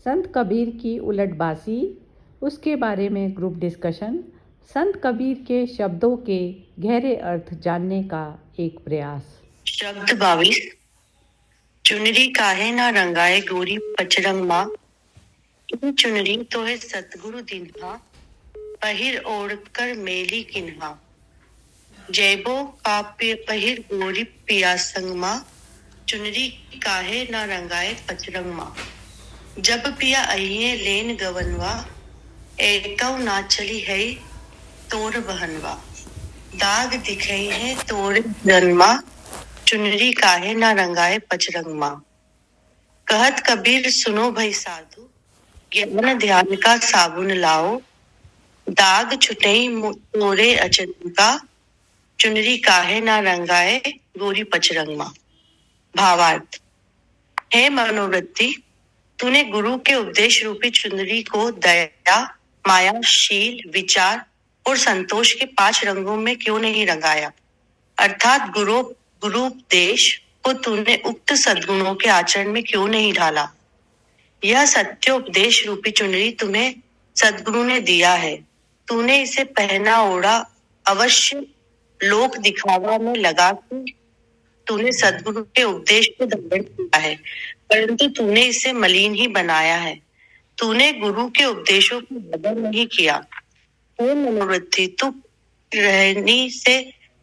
संत कबीर की उलटबाजी, उसके बारे में ग्रुप डिस्कशन, संत कबीर के शब्दों के गहरे अर्थ जानने का एक प्रयास। शब्द 22। चुनरी काहे ना रंगाए गोरी पचरंग माँ, इन चुनरी तो है सतगुरु दिन्हा, पहिर ओढ़ कर मेली किन्हा, जैबो काप्य पहिर गोरी पिया संग माँ, चुनरी काहे ना रंगाए पचरंग माँ। जब पिया अहिए लेन गवनवा, एकौ ना चली है तोर बहनवा, दाग दिखई है तोर जन्मा, चुनरी काहे ना रंगाए पचरंग माँ। कहत कबीर सुनो भई साधु, ज्ञान ध्यान का साबुन लाओ, दाग छुटई तोरे अचरन का, चुनरी काहे ना रंगाए गोरी पचरंग माँ। भावार्थ। हे मनोवृत्ति, तूने गुरु के उपदेश रूपी चुनरी को दया, माया, शील, विचार और संतोष के 5 रंगों में क्यों नहीं रंगाया, अर्थात गुरुपदेश को तूने उक्त सद्गुणों के आचरण में क्यों नहीं ढाला। यह सत्योपदेश रूपी चुनरी तुम्हें सद्गुरु ने दिया है, तूने इसे पहना ओढ़ा अवश्य लोक दिखावा में लगा के तूने सद्गुरु के उपदेश को धारण किया है, परंतु तूने इसे मलिन ही बनाया है। तूने गुरु के उपदेशों को बदल नहीं किया। वो मनोवृत्ति तू रहनी से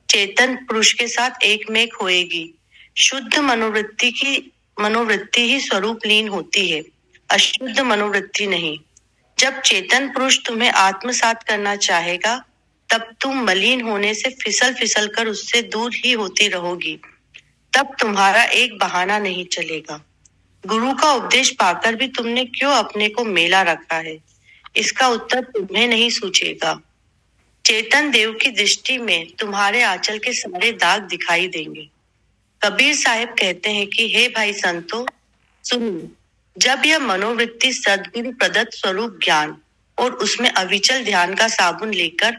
चेतन पुरुष के साथ एक में एक होएगी। शुद्ध मनोवृत्ति ही स्वरूप लीन होती है, अशुद्ध मनोवृत्ति नहीं। जब चेतन पुरुष तुम्हें आत्मसात करना चाहेगा, तब तुम मलिन होने से फिसल फिसल कर उससे दूर ही होती रहोगी। तब तुम्हारा एक बहाना नहीं चलेगा। गुरु का उपदेश पाकर भी तुमने क्यों अपने को मेला रखा है, इसका उत्तर तुम्हें नहीं सूझेगा। चेतन देव की दृष्टि में तुम्हारे आंचल के सारे दाग दिखाई देंगे। कबीर साहिब कहते हैं कि हे भाई संतो, सुनो, जब यह मनोवृत्ति सद्गुरु प्रदत्त स्वरूप ज्ञान और उसमें अविचल ध्यान का साबुन लेकर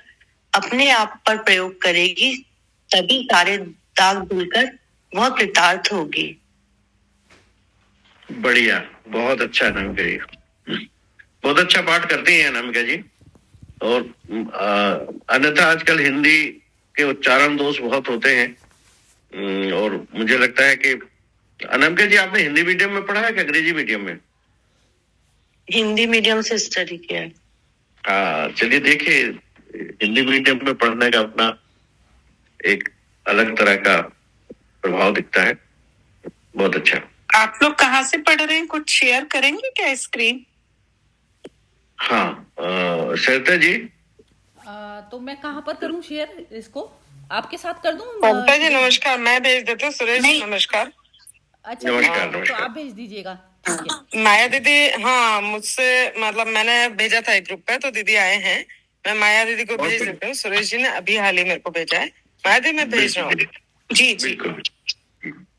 अपने आप पर प्रयोग करेगी, तभी सारे दाग धुलकर वह कृतार्थ होगी। बढ़िया, बहुत अच्छा अनामिका जी, बहुत अच्छा पाठ करती हैं अनामिका जी। और अन्यथा आजकल हिंदी के उच्चारण दोष बहुत होते हैं, और मुझे लगता है कि अनामिका जी आपने हिंदी मीडियम में पढ़ा है कि अंग्रेजी मीडियम में? हिंदी मीडियम से स्टडी किया है। हाँ, चलिए देखिए, हिंदी मीडियम में पढ़ने का अपना एक अलग तरह का प्रभाव दिखता है। बहुत अच्छा। आप लोग कहाँ से पढ़ रहे हैं, कुछ शेयर करेंगे क्या स्क्रीन? हाँ, सरिता जी। तो मैं कहाँ पर करूँ शेयर, इसको आपके साथ कर दूँ? ममता जी नमस्कार, मैं भेज देती हूँ। सुरेश जी नमस्कार। अच्छा, नमस्कार, तो नमस्कार। आप भेज दीजिएगा। माया दीदी, हाँ मुझसे मतलब मैंने भेजा था एक ग्रुप पे, तो दीदी आए हैं, मैं माया दीदी को भेज देती हूँ। सुरेश जी ने अभी हाल ही मेरे को भेजा है। माया दीदी मैं भेज रहा हूँ। जी जी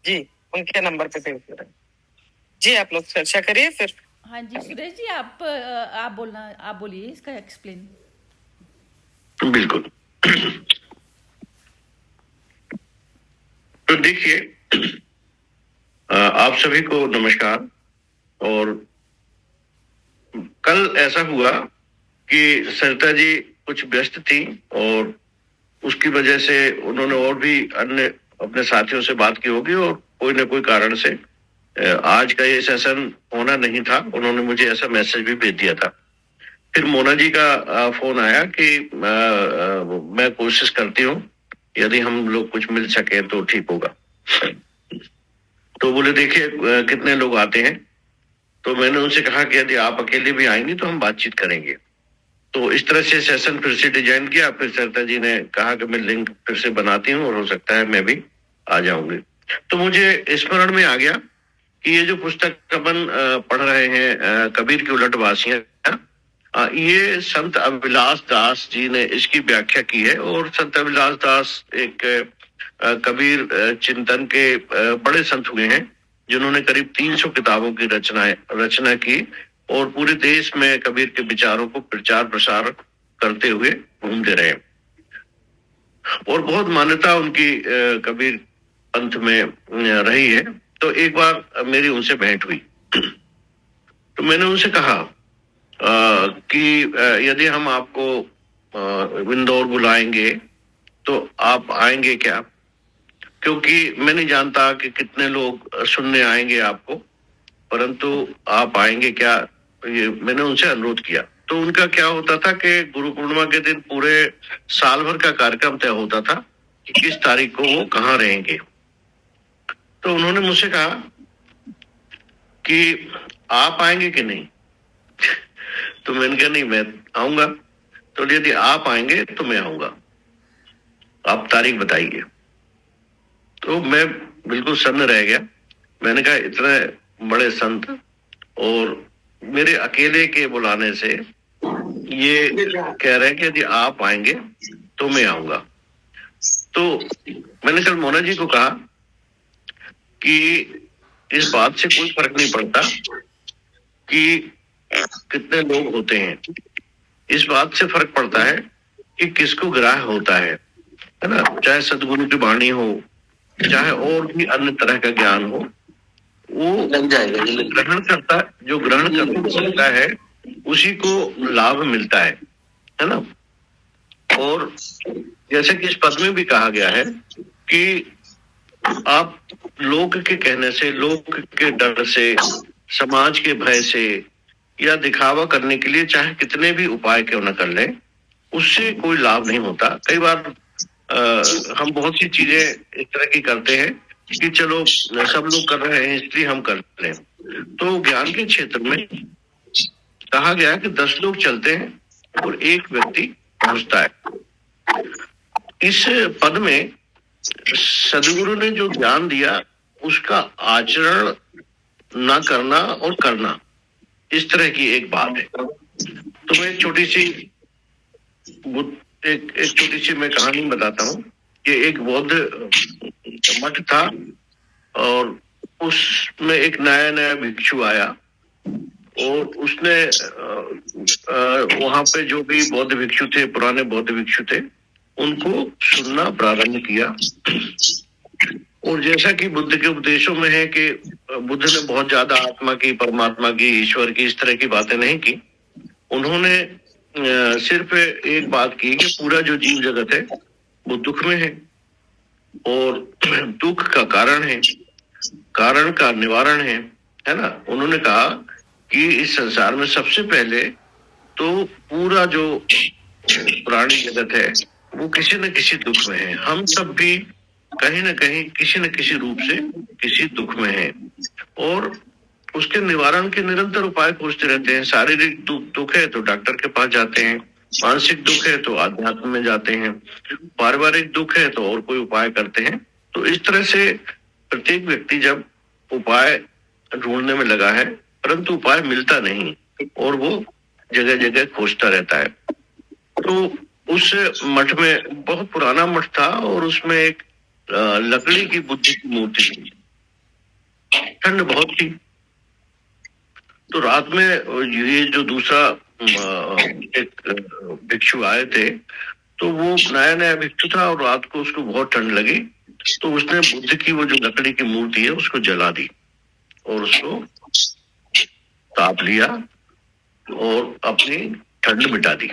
जी, उनके नंबर पे भेज दे रहे हैं जी। आप लोग चर्चा करिए फिर। हाँ जी सुरेश जी, आप बोलिए इसका एक्सप्लेन। बिल्कुल। तो देखिए, आप सभी को नमस्कार। और कल ऐसा हुआ कि सरिता जी कुछ व्यस्त थी और उसकी वजह से उन्होंने और भी अन्य अपने साथियों से बात की होगी, और कोई न कोई कारण से आज का ये सेशन होना नहीं था। उन्होंने मुझे ऐसा मैसेज भी भेज दिया था। फिर मोना जी का फोन आया कि मैं कोशिश करती हूँ, यदि हम लोग कुछ मिल सके तो ठीक होगा। तो बोले देखिए कितने लोग आते हैं। तो मैंने उनसे कहा कि यदि आप अकेले भी आएंगी तो हम बातचीत करेंगे। तो इस तरह से सेशन फिर से डिजाइन किया। फिर सरिता जी ने कहा कि मैं लिंक फिर से बनाती हूँ और हो सकता है मैं भी आ जाऊंगी। तो मुझे स्मरण में आ गया कि ये जो पुस्तक अपन पढ़ रहे हैं, कबीर की उलटवासियां, ये संत अभिलाष दास जी ने इसकी व्याख्या की है। और संत अभिलाष दास एक कबीर चिंतन के बड़े संत हुए हैं, जिन्होंने करीब 300 किताबों की रचना की और पूरे देश में कबीर के विचारों को प्रचार प्रसार करते हुए घूमते रहे। और बहुत मान्यता उनकी कबीर पंथ में रही है। तो एक बार मेरी उनसे भेंट हुई। तो मैंने उनसे कहा कि यदि हम आपको इंदौर बुलाएंगे तो आप आएंगे क्या, क्योंकि मैं नहीं जानता कि कितने लोग सुनने आएंगे आपको, परंतु आप आएंगे क्या, ये मैंने उनसे अनुरोध किया। तो उनका क्या होता था कि गुरु पूर्णिमा के दिन पूरे साल भर का कार्यक्रम तय होता था कि किस तारीख को वो कहाँ रहेंगे। तो उन्होंने मुझसे कहा कि आप आएंगे कि नहीं। तो मैंने कहा नहीं, मैं आऊंगा। तो यदि आप आएंगे तो मैं आऊंगा, आप तारीख बताइए। तो मैं बिल्कुल सन्न रह गया। मैंने कहा इतने बड़े संत और मेरे अकेले के बुलाने से ये कह रहे हैं कि यदि आप आएंगे तो मैं आऊंगा। तो मैंने कल मोना जी को कहा कि इस बात से कोई फर्क नहीं पड़ता कि कितने लोग होते हैं, इस बात से फर्क पड़ता है कि किसको ग्राह्य होता है ना। चाहे सदगुरु की वाणी हो, चाहे और भी अन्य तरह का ज्ञान हो, वो लग जाएगा। जो ग्रहण कर सकता है उसी को लाभ मिलता है ना। और जैसे कि इस पद में भी कहा गया है कि आप लोक के कहने से, लोक के डर से, समाज के भय से या दिखावा करने के लिए चाहे कितने भी उपाय क्यों न कर लें, उससे कोई लाभ नहीं होता। कई बार हम बहुत सी चीजें इस तरह की करते हैं कि चलो सब लोग कर रहे हैं इसलिए हम कर लें। तो ज्ञान के क्षेत्र में कहा गया कि 10 लोग चलते हैं और एक व्यक्ति पहुंचता है। इस पद में सदगुरु ने जो ज्ञान दिया उसका आचरण ना करना और करना, इस तरह की एक बात है। तो मैं एक छोटी सी मैं कहानी बताता हूँ कि एक बौद्ध मठ था और उसमें एक नया भिक्षु आया और उसने वहां पे जो भी बौद्ध भिक्षु थे, पुराने बौद्ध भिक्षु थे, उनको सुनना प्रारंभ किया। और जैसा कि बुद्ध के उपदेशों में है कि बुद्ध ने बहुत ज्यादा आत्मा की, परमात्मा की, ईश्वर की, इस तरह की बातें नहीं की। उन्होंने सिर्फ एक बात की कि पूरा जो जीव जगत है वो दुख में है और दुख का कारण है, कारण का निवारण है ना। उन्होंने कहा कि इस संसार में सबसे पहले तो पूरा जो प्राणी जगत है वो किसी न किसी दुख में है। हम सब भी कहीं न कहीं किसी न किसी रूप से किसी दुख में है और उसके निवारण के निरंतर उपाय खोजते रहते हैं। शारीरिक दुख है तो डॉक्टर के पास जाते हैं, मानसिक दुख है तो आध्यात्म में जाते हैं, पारिवारिक दुख है तो और कोई उपाय करते हैं। तो इस तरह से प्रत्येक व्यक्ति जब उपाय ढूंढने में लगा है, परंतु उपाय मिलता नहीं और वो जगह जगह खोजता रहता है। तो उस मठ में, बहुत पुराना मठ था और उसमें एक लकड़ी की बुद्ध की मूर्ति थी। ठंड बहुत थी। तो रात में ये जो दूसरा एक भिक्षु आए थे, तो वो नया भिक्षु था और रात को उसको बहुत ठंड लगी, तो उसने बुद्ध की वो जो लकड़ी की मूर्ति है उसको जला दी और उसको ताप लिया और अपनी ठंड मिटा दी।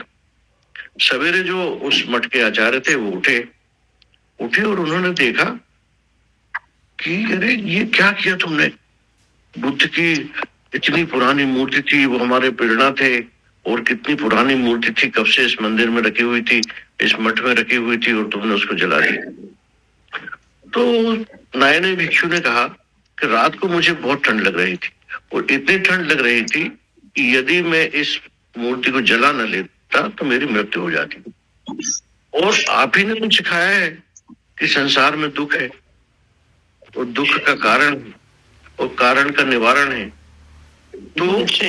सवेरे जो उस मठ के आचार्य थे वो उठे और उन्होंने देखा कि अरे ये क्या किया तुमने। बुद्ध की इतनी पुरानी मूर्ति थी, वो हमारे प्रेरणा थे, और कितनी पुरानी मूर्ति थी, कब से इस मंदिर में रखी हुई थी, इस मठ में रखी हुई थी, और तुमने उसको जला दी। तो नए भिक्षु ने कहा कि रात को मुझे बहुत ठंड लग रही थी और इतनी ठंड लग रही थी कि यदि मैं इस मूर्ति को जला न लेता तो मेरी मृत्यु हो जाती। और आप ही ने मुझे सिखाया है कि संसार में दुख है और दुख का कारण और कारण का निवारण है। तो इस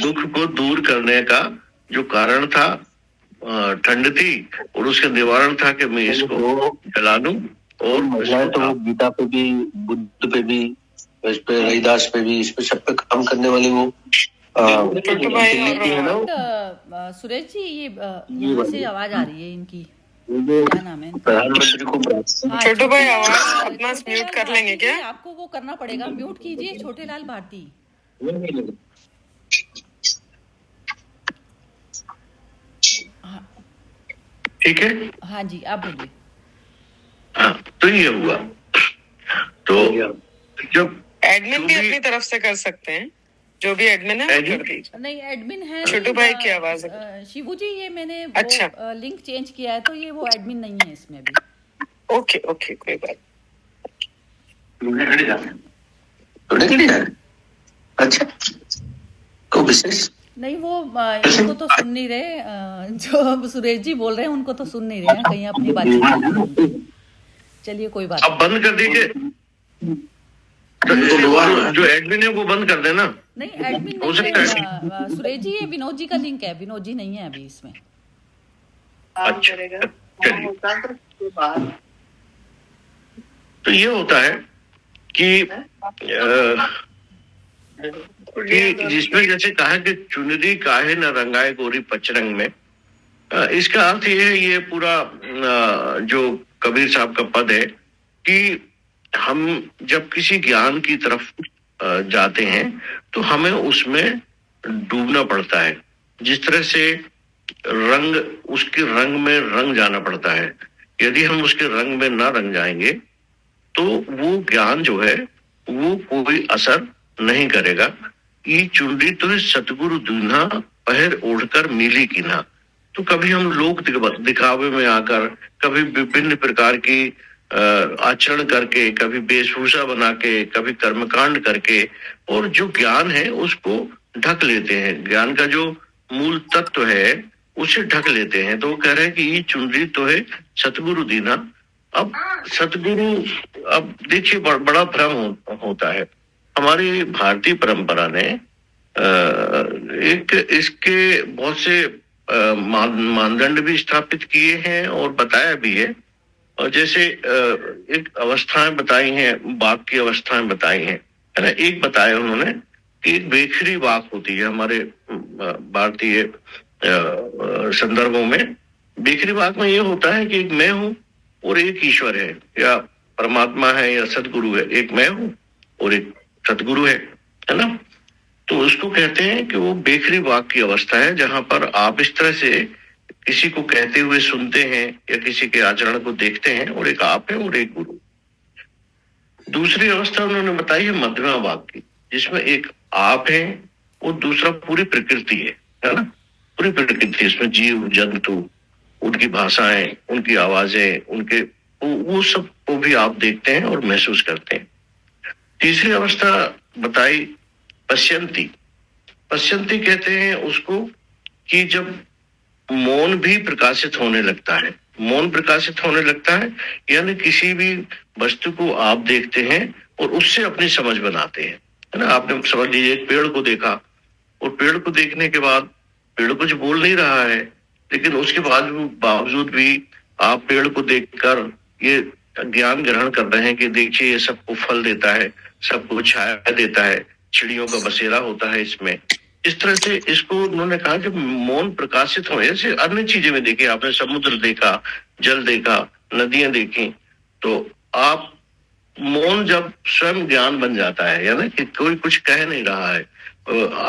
दुख को दूर करने का जो कारण था ठंड थी और उसका निवारण था कि मैं इसको जला दूं। और तो गीता पे भी, बुद्ध पे भी, इस पे रविदास पे भी, इस पे सब पे काम करने वाले वो सुरेश जी, ये यहाँ से आवाज आ रही है इनकी। क्या नाम है इनका? प्रधानमंत्री को प्रार्थना हाँ, छोटू भाई, आवाज छोटेलाल अपना म्यूट कर लेंगे भारती क्या? जी, आपको वो करना पड़ेगा, म्यूट कीजिए छोटेलाल भारती। हाँ ठीक है। हाँ जी, आप बोलिए। हाँ, तो ये हुआ। तो जब एडमिन भी जो भी- अपनी तरफ से कर सकते हैं, जो भी एडमिन है वो एडमिन? कर दीजिए। नहीं, एडमिन है छोटू भाई की आवाज है। शिवू जी, ये मैंने अच्छा। वो लिंक चेंज किया है, तो ये वो एडमिन नहीं है इसमें भी। ओके ओके, कोई बात। अच्छा, को विशेष नहीं, वो इनको तो सुन नहीं रहे, जो सुरेश जी बोल रहे हैं उनको तो सुन नहीं रहे हैं, कहीं अपनी बातचीत कर रहे हैं। चलिए कोई बात अब बंद कर दीजिए। तो जो एडमिन है वो बंद कर देना। नहीं, एडमिन हो नहीं सकता है सुरेश जी, ये विनोद जी का लिंक है, विनोद जी नहीं है अभी इसमें। अच्छा, चलिए। तो ये होता है कि जिसमें जैसे कहा कि चुनरी काहे न रंगाए गोरी पचरंग में, इसका अर्थ ये है, ये पूरा जो कबीर साहब का पद है कि हम जब किसी ज्ञान की तरफ जाते हैं तो हमें उसमें डूबना पड़ता है। जिस तरह से रंग, उसके रंग में रंग जाना पड़ता है। यदि हम उसके रंग में ना रंग जाएंगे तो वो ज्ञान जो है वो कोई असर नहीं करेगा। ये चुनरी तो सतगुरु दूल्हा पहर ओढ़कर मिली कीन्हा। तो कभी हम लोग दिखावे में आकर, कभी विभिन्न प्रकार की आचरण करके, कभी वेशभूषा बना के, कभी कर्मकांड करके, और जो ज्ञान है उसको ढक लेते हैं। ज्ञान का जो मूल तत्व है उसे ढक लेते हैं। तो वो कह रहे हैं कि ये चुनरी तो है सतगुरु दीना। अब सतगुरु, अब देखिए बड़ा भ्रम होता है। हमारी भारतीय परंपरा ने एक इसके बहुत से मानदंड भी स्थापित किए हैं और बताया भी है। और जैसे एक अवस्थाएं बताई हैं, वाक की अवस्थाएं बताई हैं, है ना। एक बताया उन्होंने कि एक बेखरी वाक होती है हमारे भारतीय संदर्भों में। बेखरी वाक में ये होता है कि एक मैं हूँ और एक ईश्वर है, या परमात्मा है, या सदगुरु है। एक मैं हूँ और एक सदगुरु है ना। तो उसको कहते हैं कि वो बेखरी वाक की अवस्था है, जहां पर आप इस तरह से किसी को कहते हुए सुनते हैं या किसी के आचरण को देखते हैं, और एक आप है और एक गुरु। दूसरी अवस्था उन्होंने बताई है मध्यमा वाक की, जिसमें एक आप है और दूसरा पूरी प्रकृति है ना। पूरी प्रकृति, इसमें जीव जंतु, उनकी भाषाएं, उनकी आवाजें, उनके वो सब को भी आप देखते हैं और महसूस करते हैं। तीसरी अवस्था बताई पश्यंती। पश्यंती कहते हैं उसको कि जब मौन भी प्रकाशित होने लगता है। मौन प्रकाशित होने लगता है यानी किसी भी वस्तु को आप देखते हैं और उससे अपनी समझ बनाते हैं, है ना। आपने समझ लीजिए एक पेड़ को देखा, और पेड़ को देखने के बाद पेड़ कुछ बोल नहीं रहा है, लेकिन उसके बावजूद भी आप पेड़ को देखकर ये ज्ञान ग्रहण कर रहे हैं कि देखिए ये सबको फल देता है, सबको छाया देता है, चिड़ियों का बसेरा होता है इसमें। इस तरह से इसको उन्होंने कहा कि मौन प्रकाशित हो। ऐसे अन्य चीजें में देखिए, आपने समुद्र देखा, जल देखा, नदियां देखी, तो आप मौन जब स्वयं ज्ञान बन जाता है, यानी कि कोई कुछ कह नहीं रहा है,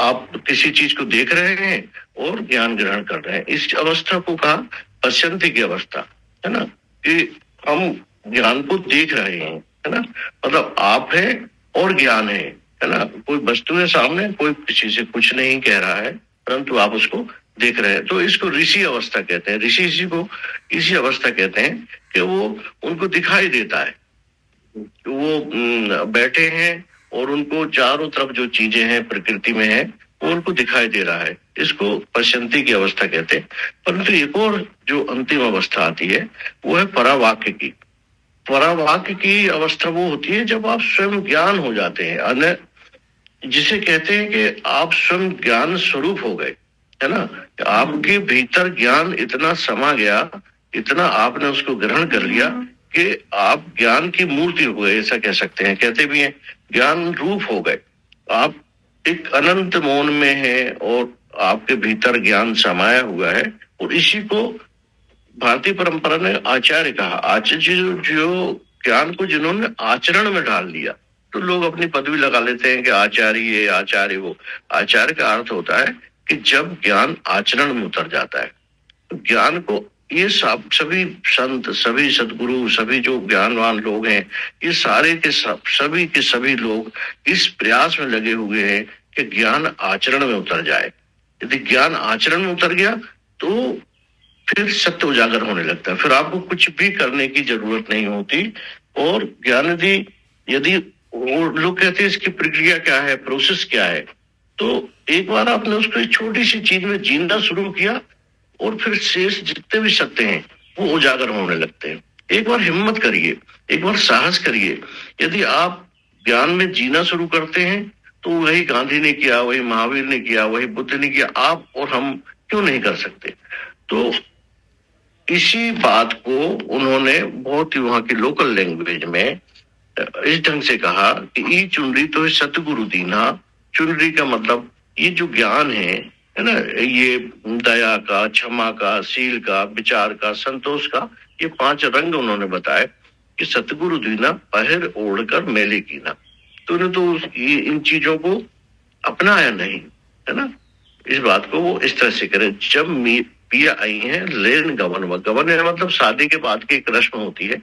आप किसी चीज को देख रहे हैं और ज्ञान ग्रहण कर रहे हैं, इस अवस्था को कहा पश्यंती की अवस्था, है ना। कि हम ज्ञान को देख रहे हैं, है ना। मतलब आप है और ज्ञान है ना। कोई वस्तु है सामने, कोई किसी से कुछ नहीं कह रहा है, परंतु आप उसको देख रहे हैं। तो इसको ऋषि अवस्था कहते हैं। ऋषि इसी को इसी अवस्था कहते हैं कि वो उनको दिखाई देता है, वो बैठे हैं और उनको चारों तरफ जो चीजें हैं प्रकृति में है वो उनको दिखाई दे रहा है। इसको पश्यंती की अवस्था कहते हैं। परंतु एक और जो अंतिम अवस्था आती है वो है परावाक्य की। परावाक्य की अवस्था वो होती है जब आप स्वयं ज्ञान हो जाते हैं, अन्य जिसे कहते हैं कि आप स्वयं ज्ञान स्वरूप हो गए, है ना। आपके भीतर ज्ञान इतना समा गया, इतना आपने उसको ग्रहण कर लिया कि आप ज्ञान की मूर्ति हो गए, ऐसा कह सकते हैं। कहते भी हैं ज्ञान रूप हो गए। आप एक अनंत मौन में हैं और आपके भीतर ज्ञान समाया हुआ है, और इसी को भारतीय परंपरा ने आचार्य कहा। आचार्य जो ज्ञान को जिन्होंने आचरण में डाल दिया, तो लोग अपनी पदवी लगा लेते हैं कि आचार्य ये, आचार्य वो। आचार्य का अर्थ होता है कि जब ज्ञान आचरण में उतर जाता है, तो ज्ञान को ये सब सभी संत, सभी सदगुरु, सभी जो ज्ञानवान लोग हैं, ये सारे के सभी के सभी लोग इस प्रयास में लगे हुए हैं कि ज्ञान आचरण में उतर जाए। यदि ज्ञान आचरण में उतर गया तो फिर सत्य उजागर होने लगता है, फिर आपको कुछ भी करने की जरूरत नहीं होती। और ज्ञान यदि लोग कहते हैं इसकी प्रक्रिया क्या है, प्रोसेस क्या है, तो एक बार आपने उसको एक छोटी सी चीज में जीना शुरू किया और फिर शेष जितने भी सत्य हैं वो उजागर होने लगते हैं। एक बार हिम्मत करिए, एक बार साहस करिए। यदि आप ज्ञान में जीना शुरू करते हैं तो वही गांधी ने किया, वही महावीर ने किया, वही बुद्ध ने किया, आप और हम क्यों नहीं कर सकते। तो इसी बात को उन्होंने बहुत ही वहां की लोकल लैंग्वेज में इस ढंग से कहा कि ई चुनरी तो सतगुरु दीना। चुनरी का मतलब ये जो ज्ञान है ना, ये दया का, क्षमा का, शील का, विचार का, संतोष का, ये 5 रंग उन्होंने बताए कि सतगुरु दीना पहर ओढ़कर मेले कीना। तो उन्होंने तो इन चीजों को अपनाया नहीं, है ना। इस बात को वो इस तरह से करे। जब पिया आई है लेन गवन, गवन मतलब शादी के बाद की एक रस्म होती है,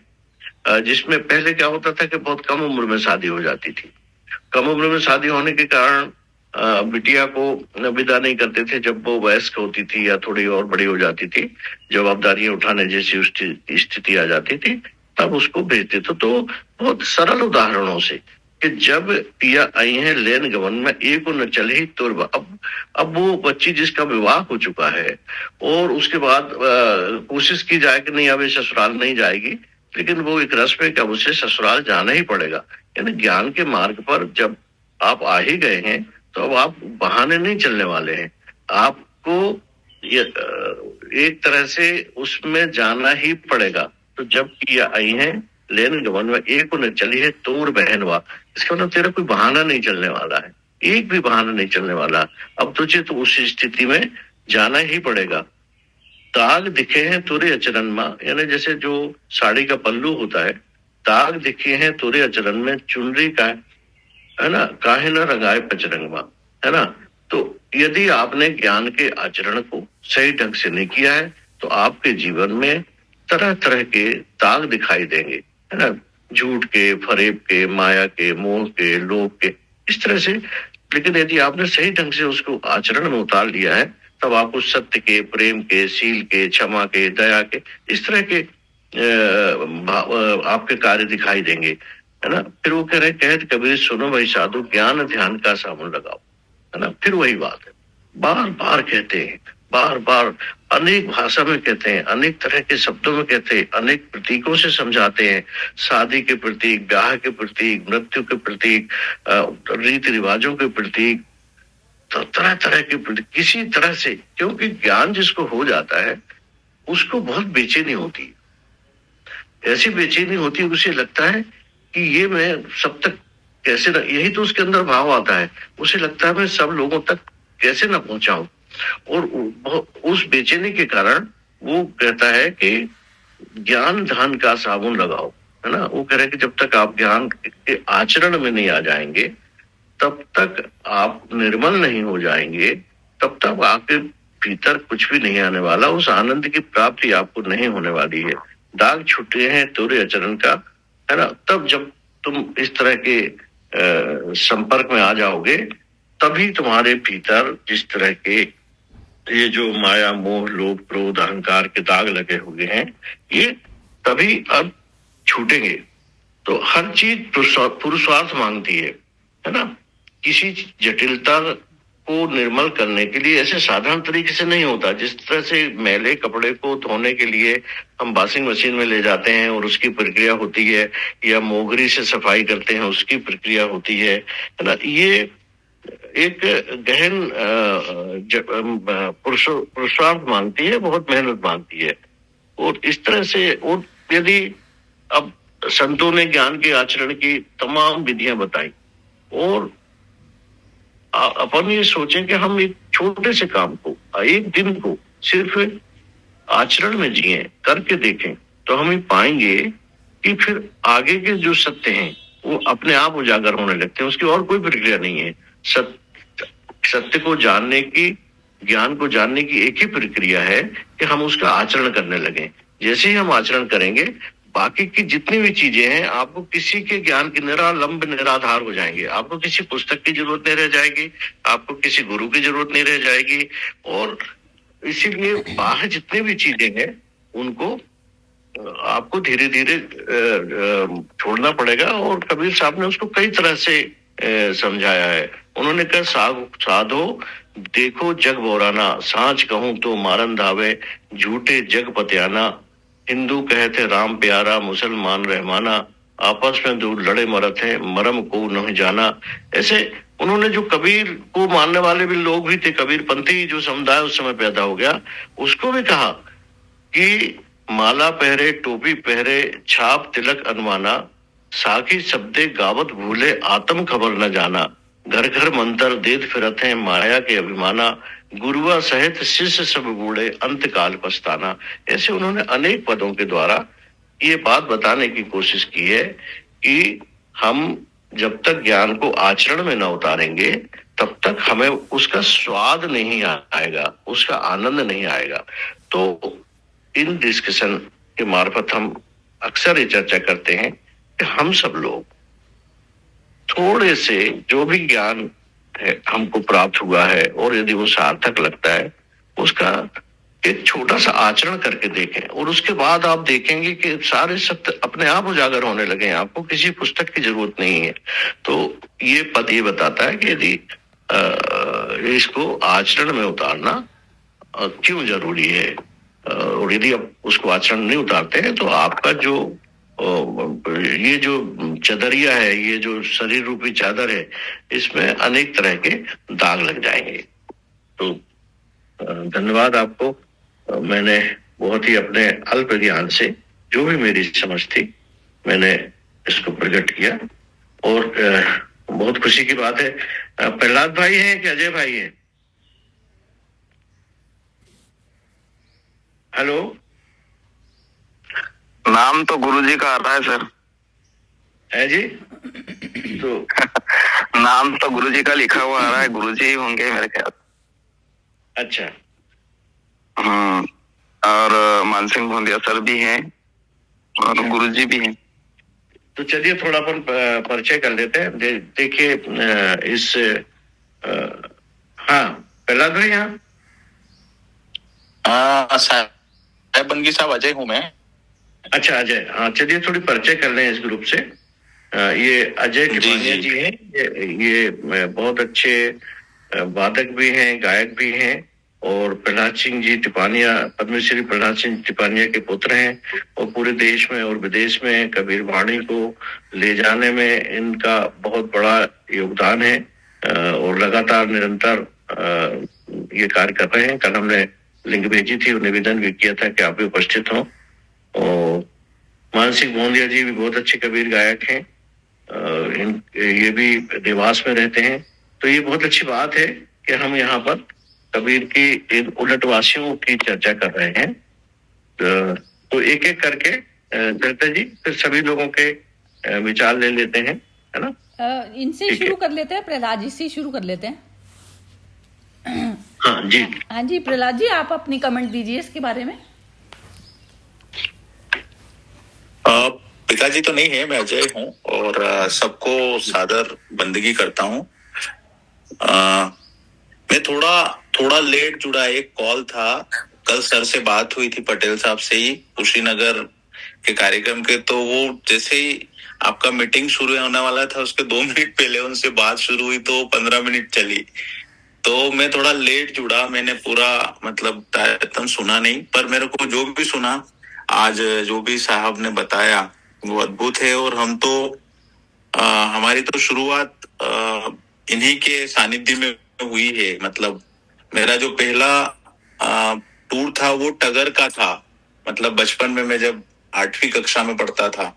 जिसमें पहले क्या होता था कि बहुत कम उम्र में शादी हो जाती थी। कम उम्र में शादी होने के कारण बिटिया को विदा नहीं करते थे। जब वो वयस्क होती थी या थोड़ी और बड़ी हो जाती थी, जवाबदारियां उठाने जैसी स्थिति आ जाती थी, तब उसको भेजते थे। तो बहुत सरल उदाहरणों से कि जब पिया आई है लेन गवन में, एक न चले ही तुर्ब। अब वो बच्ची जिसका विवाह हो चुका है और उसके बाद कोशिश की जाए कि नहीं अब ये ससुराल नहीं जाएगी, लेकिन वो एक रस्म है कि अब उसे ससुराल जाना ही पड़ेगा। यानी ज्ञान के मार्ग पर जब आप आ ही गए हैं तो अब आप बहाने नहीं चलने वाले हैं, आपको ये एक तरह से उसमें जाना ही पड़ेगा। तो जब पिया आई है लेन गवन में, एक न चली है तोर बहनवा, इसका मतलब तेरा कोई बहाना नहीं चलने वाला है, एक भी बहाना नहीं चलने वाला। अब तुझे तो उस स्थिति में जाना ही पड़ेगा। दाग दिखे हैं तुरे अचरन मां, यानी जैसे जो साड़ी का पल्लू होता है, दाग दिखे हैं तुरे अचरन में, चुनरी का है ना, काहे न रंगाए पचरंगमा, है ना। तो यदि आपने ज्ञान के आचरण को सही ढंग से नहीं किया है तो आपके जीवन में तरह तरह के दाग दिखाई देंगे, है ना, झूठ के, फरेब के, माया के, मोह के, लोभ के, इस तरह से। लेकिन यदि आपने सही ढंग से उसको आचरण में उतार लिया है, तब आपको सत्य के, प्रेम के, शील के, क्षमा के, दया के, इस तरह के आपके कार्य दिखाई देंगे, है ना। फिर वो कह रहे, कहत कबीर सुनो भाई साधु, ज्ञान ध्यान का साबुन लगाओ, है ना। फिर वही बात है, बार बार कहते हैं, बार बार अनेक भाषा में कहते हैं, अनेक तरह के शब्दों में कहते हैं, अनेक प्रतीकों से समझाते हैं। शादी के प्रतीक, ब्याह के प्रतीक, मृत्यु के प्रतीक, रीति रिवाजों के प्रतीक, तो तरह तरह के प्रतीक, किसी तरह से। क्योंकि ज्ञान जिसको हो जाता है उसको बहुत बेचैनी होती है, ऐसी बेचैनी होती है, उसे लगता है कि ये मैं सब तक कैसे न, यही तो उसके अंदर भाव आता है, उसे लगता है मैं सब लोगों तक कैसे न पहुंचाऊं। और उस बेचैनी के कारण वो कहता है कि ज्ञान ध्यान का साबुन लगाओ, है ना। वो कह रहे हैं कि जब तक आप ज्ञान के आचरण में नहीं आ जाएंगे, तब तक आप निर्मल नहीं हो जाएंगे, तब तक आपके भीतर कुछ भी नहीं आने वाला, उस आनंद की प्राप्ति आपको नहीं होने वाली है। दाग छुटे हैं तोरे आचरण का, है ना। तब जब तुम इस तरह के संपर्क में आ जाओगे, तभी तुम्हारे भीतर जिस तरह के ये जो माया, मोह, लोभ, क्रोध, अहंकार के दाग लगे हुए हैं, ये तभी अब छूटेंगे। तो हर चीज पुरुषार्थ मांगती है ना। किसी जटिलता को निर्मल करने के लिए ऐसे साधारण तरीके से नहीं होता। जिस तरह से मैले कपड़े को धोने के लिए हम वॉशिंग मशीन में ले जाते हैं और उसकी प्रक्रिया होती है, या मोगरी से सफाई करते हैं उसकी प्रक्रिया होती है ना। ये एक गहन पुरुषार्थ मांगती है, बहुत मेहनत मांगती है। और इस तरह से, और यदि अब संतों ने ज्ञान के आचरण की तमाम विधियां बताई, और अपन ये सोचें कि हम एक छोटे से काम को, एक दिन को सिर्फ आचरण में जिए, करके देखें, तो हम ही पाएंगे कि फिर आगे के जो सत्य हैं वो अपने आप उजागर होने लगते हैं। उसकी और कोई प्रक्रिया नहीं है। सत्य को जानने की, ज्ञान को जानने की एक ही प्रक्रिया है कि हम उसका आचरण करने लगे। जैसे ही हम आचरण करेंगे, बाकी की जितनी भी चीजें हैं आपको किसी के ज्ञान की निरालंब निराधार हो जाएंगे। आपको किसी पुस्तक की जरूरत नहीं रह जाएगी, आपको किसी गुरु की जरूरत नहीं रह जाएगी। और इसीलिए बाहर जितनी भी चीजें हैं उनको आपको धीरे धीरे छोड़ना पड़ेगा। और कबीर साहब ने उसको कई तरह से समझाया है। उन्होंने कहा, साधो देखो जग बोराना, सांच कहूं तो मारन धावे, झूठे जग पत्याना, हिंदू कहते राम प्यारा, मुसलमान रहमाना, आपस में दूर लड़े मरत है, मरम को नहीं जाना। ऐसे उन्होंने, जो कबीर को मानने वाले भी लोग भी थे, कबीर पंथी जो समुदाय उस समय पैदा हो गया, उसको भी कहा कि माला पहरे टोपी पहरे, छाप तिलक अनवाना, साखी शब्दे गावत भूले, आत्म खबर न जाना, घर घर मंत्र देत फिरत है, माया के अभिमाना, गुरुआ सहित शिष्य सब बूढ़े, अंत काल पछताना। ऐसे उन्होंने अनेक पदों के द्वारा ये बात बताने की कोशिश की है कि हम जब तक ज्ञान को आचरण में न उतारेंगे तब तक हमें उसका स्वाद नहीं आएगा, उसका आनंद नहीं आएगा। तो इन डिस्कशन के मार्फत हम अक्सर ये चर्चा करते हैं कि हम सब लोग थोड़े से जो भी ज्ञान है हमको प्राप्त हुआ है, और यदि वो सार्थक लगता है, उसका एक छोटा सा आचरण करके देखें, और उसके बाद आप देखेंगे कि सारे सत्य अपने आप उजागर होने लगे हैं। आपको किसी पुस्तक की जरूरत नहीं है। तो ये पद ये बताता है कि यदि इसको आचरण में उतारना क्यों जरूरी है, और यदि आप उसको आचरण नहीं उतारते हैं तो आपका जो ये जो चदरिया है, ये जो शरीर रूपी चादर है, इसमें अनेक तरह के दाग लग जाएंगे। तो धन्यवाद आपको। मैंने बहुत ही अपने अल्प ज्ञान से जो भी मेरी समझ थी मैंने इसको प्रकट किया, और बहुत खुशी की बात है। प्रहलाद भाई हैं कि अजय भाई हैं? हेलो, नाम तो गुरुजी का आता है सर। है जी? तो नाम तो गुरुजी का लिखा हुआ आ रहा है, गुरुजी ही होंगे मेरे ख्याल। अच्छा। और मानसिंह भूंदिया सर भी हैं और गुरुजी भी हैं। तो चलिए थोड़ा अपन परिचय कर लेते हैं। देखिए इस हाँ, प्रहलाद भाई यहाँ? साहब बंगी साहब अजय हूँ मैं। अच्छा अजय, हाँ चलिए थोड़ी परिचय कर लें इस ग्रुप से। ये अजय टिपानिया जी हैं। ये बहुत अच्छे वादक भी हैं, गायक भी हैं, और प्रहलाद सिंह जी टिपानिया, पद्मश्री प्रहलाद सिंह टिपानिया के पुत्र हैं, और पूरे देश में और विदेश में कबीर वाणी को ले जाने में इनका बहुत बड़ा योगदान है, और लगातार निरंतर ये कार्य कर रहे हैं। कल हमने लिंक भेजी थी और निवेदन भी किया था कि आप भी उपस्थित हों। और मानसिंह भूंदिया जी भी बहुत अच्छे कबीर गायक हैं, ये भी देवास में रहते हैं। तो ये बहुत अच्छी बात है कि हम यहाँ पर कबीर की इन उलटवासियों की चर्चा कर रहे हैं। तो एक एक करके चलते जी, फिर सभी लोगों के विचार ले लेते हैं, है ना? इनसे शुरू कर लेते हैं, प्रहलाद जी से शुरू कर लेते हैं। हाँ जी, हाँ जी प्रहलाद जी, आप अपनी कमेंट दीजिए इसके बारे में। पिताजी तो नहीं है, मैं अजय हूँ और सबको सादर बंदगी करता हूँ। मैं थोड़ा लेट जुड़ा, एक कॉल था, कल सर से बात हुई थी पटेल साहब से ही कुशीनगर के कार्यक्रम के, तो वो जैसे ही आपका मीटिंग शुरू होने वाला था उसके 2 मिनट पहले उनसे बात शुरू हुई तो 15 मिनट चली, तो मैं थोड़ा लेट जुड़ा। मैंने पूरा मतलब सुना नहीं, पर मेरे को जो भी सुना आज, जो भी साहब ने बताया वो अद्भुत है। और हम तो हमारी तो शुरुआत इन्हीं के सानिध्य में हुई है। मतलब मेरा जो पहला टूर था वो टगर का था। मतलब बचपन में मैं जब 8वीं कक्षा में पढ़ता था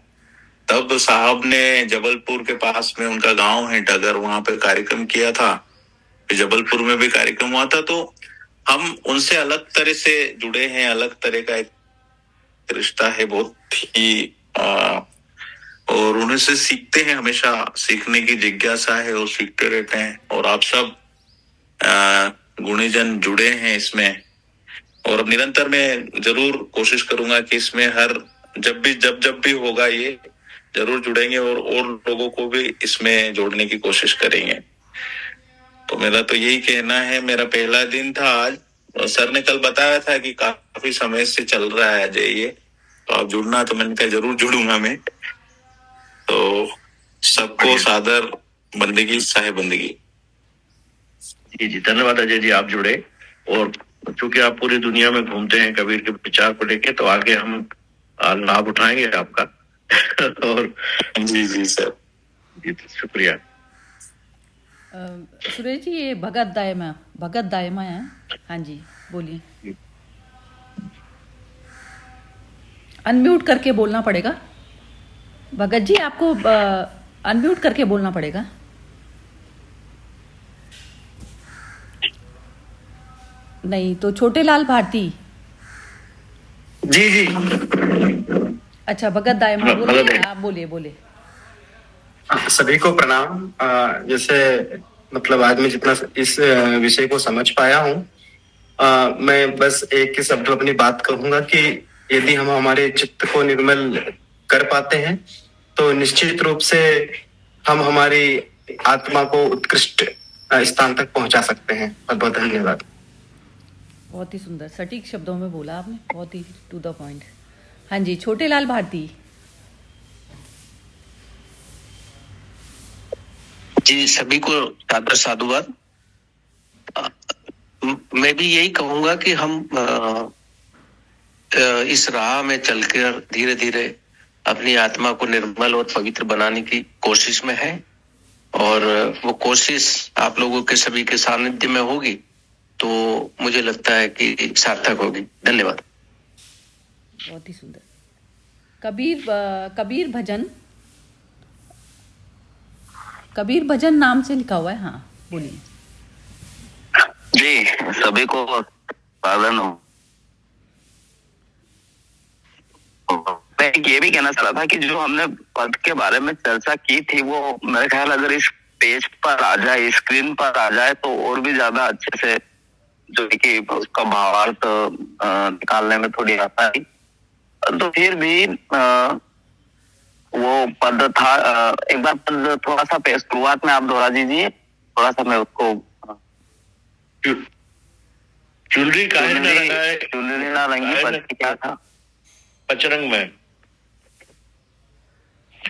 तब साहब ने जबलपुर के पास में, उनका गांव है टगर, वहां पे कार्यक्रम किया था। जबलपुर में भी कार्यक्रम हुआ था। तो हम उनसे अलग तरह से जुड़े हैं, अलग तरह का एक रिश्ता है, बहुत ही और उन्हें से सीखते हैं, हमेशा सीखने की जिज्ञासा है और सीखते रहते हैं। और आप सब गुणीजन जुड़े हैं इसमें, और अब निरंतर मैं जरूर कोशिश करूंगा कि इसमें हर जब भी होगा ये जरूर जुड़ेंगे और लोगों को भी इसमें जोड़ने की कोशिश करेंगे। तो मेरा तो यही कहना है। मेरा पहला दिन था आज, सर ने कल बताया था कि काफी समय से चल रहा है अजय ये, तो आप जुड़ना, तो मैंने कहा जरूर जुड़ूंगा मैं। तो सबको सादर बंदगी, साहे बंदगी। जी धन्यवाद अजय जी, आप जुड़े। और चूंकि आप पूरी दुनिया में घूमते हैं कबीर के विचार को लेके, तो आगे हम लाभ उठाएंगे आपका। और जी सर, जी शुक्रिया। सुरेश जी, ये भगत दायमा है। हाँ जी, बोलिए। अनम्यूट करके बोलना पड़ेगा भगत जी, आपको अनम्यूट करके बोलना पड़ेगा। नहीं तो छोटे लाल भारती। जी अच्छा, भगत दायमा बोलिए, आप बोलिए। सभी को प्रणाम। जैसे मतलब आज मैं जितना इस विषय को समझ पाया हूँ, मैं बस एक ही शब्द अपनी बात कहूंगा कि यदि हम हमारे चित्त को निर्मल कर पाते हैं तो निश्चित रूप से हम हमारी आत्मा को उत्कृष्ट स्थान तक पहुंचा सकते हैं। बहुत बहुत धन्यवाद। बहुत ही सुंदर सटीक शब्दों में बोला आपने, बहुत ही टू द पॉइंट। हाँ जी, छोटे लाल भारती। जी सभी को सादर साधुवाद। मैं भी यही कहूंगा कि हम इस राह में चलकर धीरे धीरे अपनी आत्मा को निर्मल और पवित्र बनाने की कोशिश में है, और वो कोशिश आप लोगों के सभी के सानिध्य में होगी तो मुझे लगता है कि सार्थक होगी। धन्यवाद। बहुत ही सुंदर। कबीर भजन नाम से लिखा हुआ है। हाँ बोलिए। जी सभी को साधन हो। मैं ये भी कहना चाह रहा था कि जो हमने पद के बारे में चर्चा की थी, वो मेरे ख्याल अगर इस पेज पर आ जाए, स्क्रीन पर आ जाए तो और भी ज्यादा अच्छे से जो कि उसका भावार्थ निकालने में थोड़ी आसानी। तो फिर भी वो पद था, एक बार पद थोड़ा सा शुरुआत में आप दोहरा दीजिए, थोड़ा सा मैं उसको। चुनरी काहे न रंगाए, चुनरी ना रंगी पद क्या था? पचरंग में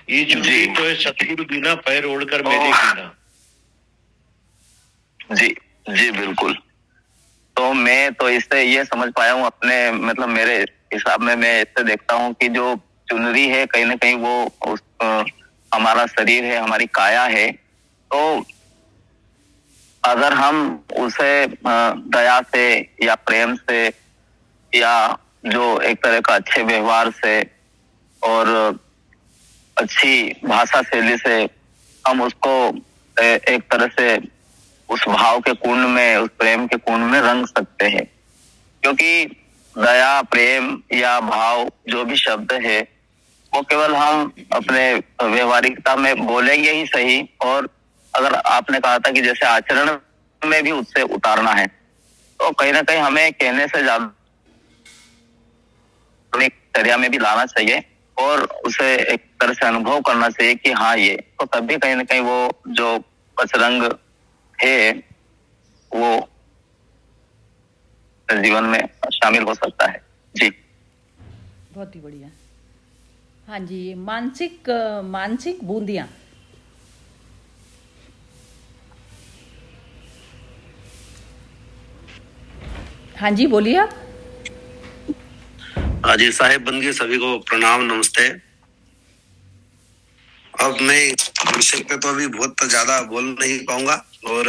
ये चुनरी तो है सतगुरु दीना, पैर ओढ़कर मेरे कीना। जी बिल्कुल। तो मैं तो इससे ये समझ पाया हूँ अपने, मतलब मेरे हिसाब में मैं इससे देखता हूँ कि जो चुनरी है कहीं ना कहीं वो हमारा शरीर है, हमारी काया है। तो अगर हम उसे दया से या प्रेम से या जो एक तरह का अच्छे व्यवहार से और अच्छी भाषा शैली से हम उसको एक तरह से उस भाव के कुंड में, उस प्रेम के कुंड में रंग सकते हैं। क्योंकि दया, प्रेम या भाव जो भी शब्द है वो केवल हम अपने व्यवहारिकता में बोलेंगे ही सही, और अगर आपने कहा था कि जैसे आचरण में भी उससे उतारना है, तो कहीं ना कहीं हमें कहने से ज्यादा चर्या में भी लाना चाहिए और उसे एक तरह से अनुभव करना चाहिए कि हाँ ये, तो तभी कहीं ना कहीं वो जो पचरंग है वो जीवन में शामिल हो सकता है। जी बहुत ही बढ़िया। हाँ जी, मानसिक बूंदियां। हाँ जी बोलिए आप। हाँ जी, साहेब बंदगी सभी को प्रणाम, नमस्ते। अब मैं विषय पे तो अभी बहुत ज्यादा बोल नहीं पाऊंगा, और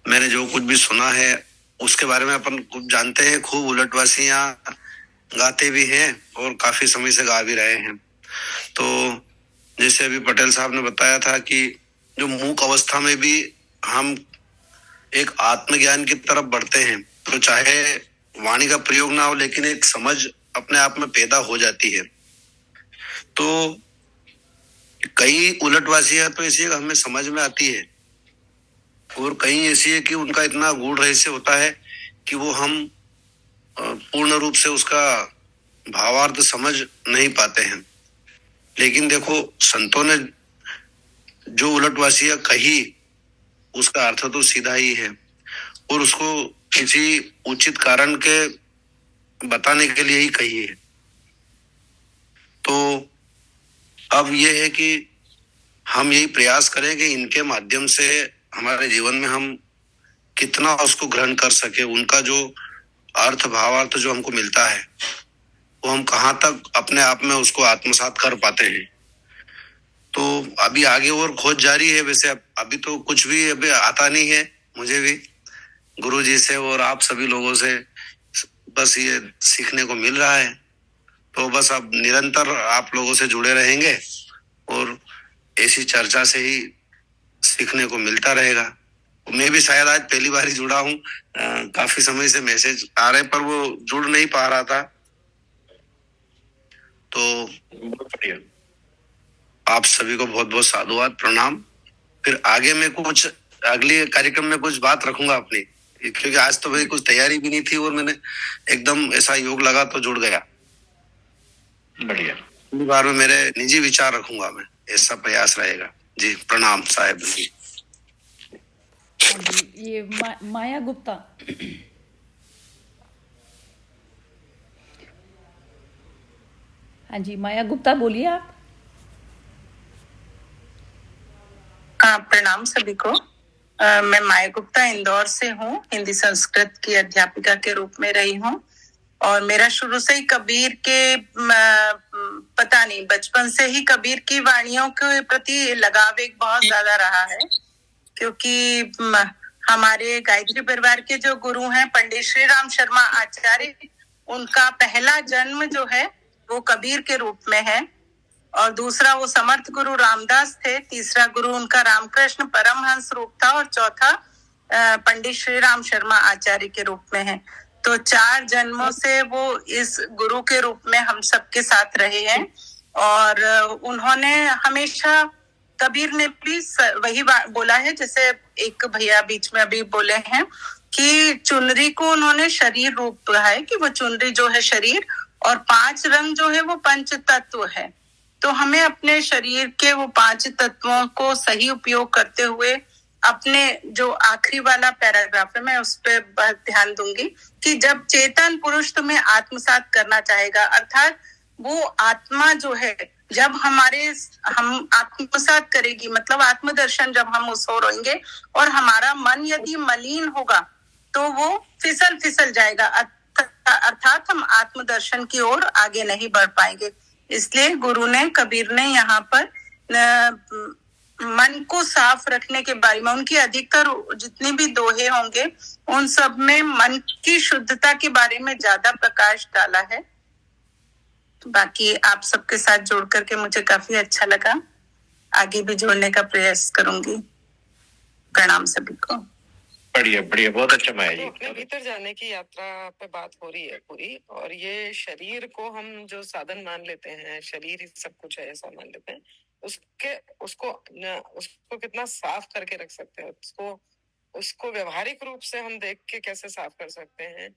मैंने जो कुछ भी सुना है उसके बारे में अपन खूब जानते हैं, खूब उलटवासियां गाते भी हैं और काफी समय से गा भी रहे हैं। तो जैसे अभी पटेल साहब ने बताया था कि जो मूक अवस्था में भी हम एक आत्मज्ञान की तरफ बढ़ते हैं तो चाहे वाणी का प्रयोग ना हो लेकिन एक समझ अपने आप में पैदा हो जाती है। तो कई उलटवासियां तो ऐसी हमें समझ में आती है और कई ऐसी है कि उनका इतना गूढ़ रहस्य होता है कि वो हम पूर्ण रूप से उसका भावार्थ समझ नहीं पाते हैं। लेकिन देखो, संतों ने जो उलटवासियां कही उसका अर्थ तो सीधा ही है और उसको किसी उचित कारण के बताने के लिए ही कही है। तो अब ये है कि हम यही प्रयास करें कि इनके माध्यम से हमारे जीवन में हम कितना उसको ग्रहण कर सके, उनका जो अर्थ भावार्थ जो हमको मिलता है वो हम कहाँ तक अपने आप में उसको आत्मसात कर पाते हैं। तो अभी आगे और खोज जारी है। वैसे अभी तो कुछ भी अभी आता नहीं है मुझे भी, गुरु जी से और आप सभी लोगों से बस ये सीखने को मिल रहा है। तो बस अब निरंतर आप लोगों से जुड़े रहेंगे और ऐसी चर्चा से ही सीखने को मिलता रहेगा। मैं भी शायद आज पहली बार ही जुड़ा हूँ, काफी समय से मैसेज आ रहे पर वो जुड़ नहीं पा रहा था। तो बढ़िया, आप सभी को बहुत बहुत साधुवाद, प्रणाम। फिर आगे में कुछ अगले कार्यक्रम में कुछ बात रखूंगा अपनी, क्योंकि आज तो भाई कुछ तैयारी भी नहीं थी और मैंने एकदम ऐसा योग लगा तो जुड़ गया। बढ़िया, इस बार में मेरे निजी विचार रखूंगा मैं, ऐसा प्रयास रहेगा जी। प्रणाम साहेब जी। ये माया गुप्ता। हाँ जी, माया गुप्ता बोलिए आप। हाँ, प्रणाम सभी को। मैं माया गुप्ता इंदौर से हूँ। हिंदी संस्कृत की अध्यापिका के रूप में रही हूँ और मेरा शुरू से ही कबीर के पता नहीं, बचपन से ही कबीर की वाणियों के प्रति लगाव एक बहुत ज्यादा रहा है, क्योंकि हमारे गायत्री परिवार के जो गुरु हैं पंडित श्री राम शर्मा आचार्य, उनका पहला जन्म जो है वो कबीर के रूप में है और दूसरा वो समर्थ गुरु रामदास थे, तीसरा गुरु उनका रामकृष्ण परमहंस रूप था और चौथा पंडित श्री राम शर्मा आचार्य के रूप में है। तो 4 जन्मों से वो इस गुरु के रूप में हम सबके साथ रहे हैं और उन्होंने हमेशा, कबीर ने भी वही बोला है जैसे एक भैया बीच में अभी बोले हैं कि चुनरी को उन्होंने शरीर रूप कहा है, कि वो चुनरी जो है शरीर और 5 रंग जो है वो पंच तत्व है। तो हमें अपने शरीर के वो 5 तत्वों को सही उपयोग करते हुए, अपने जो आखिरी वाला पैराग्राफ है मैं उस पर बहुत ध्यान दूंगी कि जब चेतन पुरुष तुम्हें आत्मसात करना चाहेगा, अर्थात वो आत्मा जो है जब हम आत्मसात करेगी, मतलब आत्मदर्शन जब हम उसको रोएंगे और हमारा मन यदि मलिन होगा तो वो फिसल जाएगा, अर्थात हम आत्मदर्शन की ओर आगे नहीं बढ़ पाएंगे। इसलिए गुरु ने, कबीर ने यहाँ पर मन को साफ रखने के बारे में, उनकी अधिकतर जितने भी दोहे होंगे उन सब में मन की शुद्धता के बारे में ज्यादा प्रकाश डाला है। बाकी आप सबके साथ जोड़ करके मुझे काफी अच्छा लगा, आगे भी जोड़ने का प्रयास करूंगी। प्रणाम सभी को। बढ़िया बढ़िया, बहुत अच्छा माया जी। अपने भीतर जाने की यात्रा पे बात हो रही है पूरी, और ये शरीर को हम जो साधन मान लेते हैं, शरीर ही सब कुछ है ऐसा मान लेते हैं, उसको कितना साफ करके रख सकते हैं, उसको व्यवहारिक रूप से हम देख के कैसे साफ कर सकते हैं,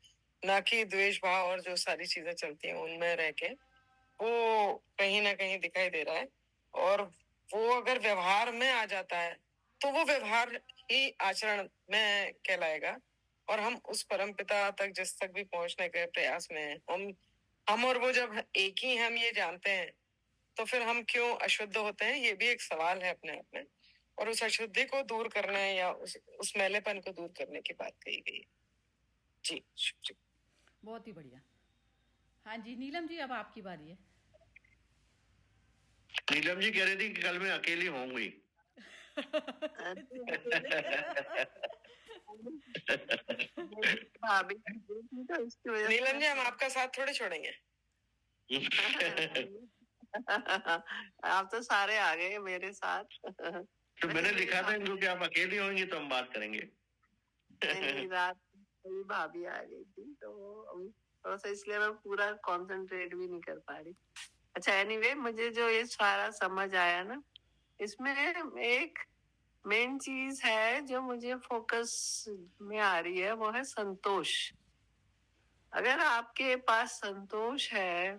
ना कि द्वेष भाव और जो सारी चीजें चलती हैं उनमें रह के, वो कहीं ना कहीं दिखाई दे रहा है। और वो अगर व्यवहार में आ जाता है तो वो व्यवहार ही आचरण में कहलाएगा और हम उस परमपिता तक जिस तक भी पहुंचने के प्रयास में हैं, हम और वो जब एक ही हम ये जानते हैं तो फिर हम क्यों अशुद्ध होते हैं, ये भी एक सवाल है अपने आप में। और उस अशुद्धि को दूर करने या उस मैलेपन को दूर करने की बात कही गई है जी। बहुत ही बढ़िया। हाँ जी नीलम जी, अब आपकी बारी है। नीलम जी कह रही थी कि कल मैं अकेली होंगी। नीलम जी, हम आपका साथ थोड़े छोड़ेंगे। आप तो सारे आ गए मेरे साथ। तो मैंने लिखा था क्योंकि आप अकेली होंगी तो हम बात करेंगे। नहीं, रात मेरी भाभी आ गई थी तो अभी थोड़ा सा, इसलिए मैं पूरा कंसंट्रेट भी नहीं कर पा रही। अच्छा, एनीवे, मुझे जो ये सारा समझ आया ना, इसमें एक मेन चीज है जो मुझे फोकस में आ रही है, वो है संतोष। अगर आपके पास संतोष है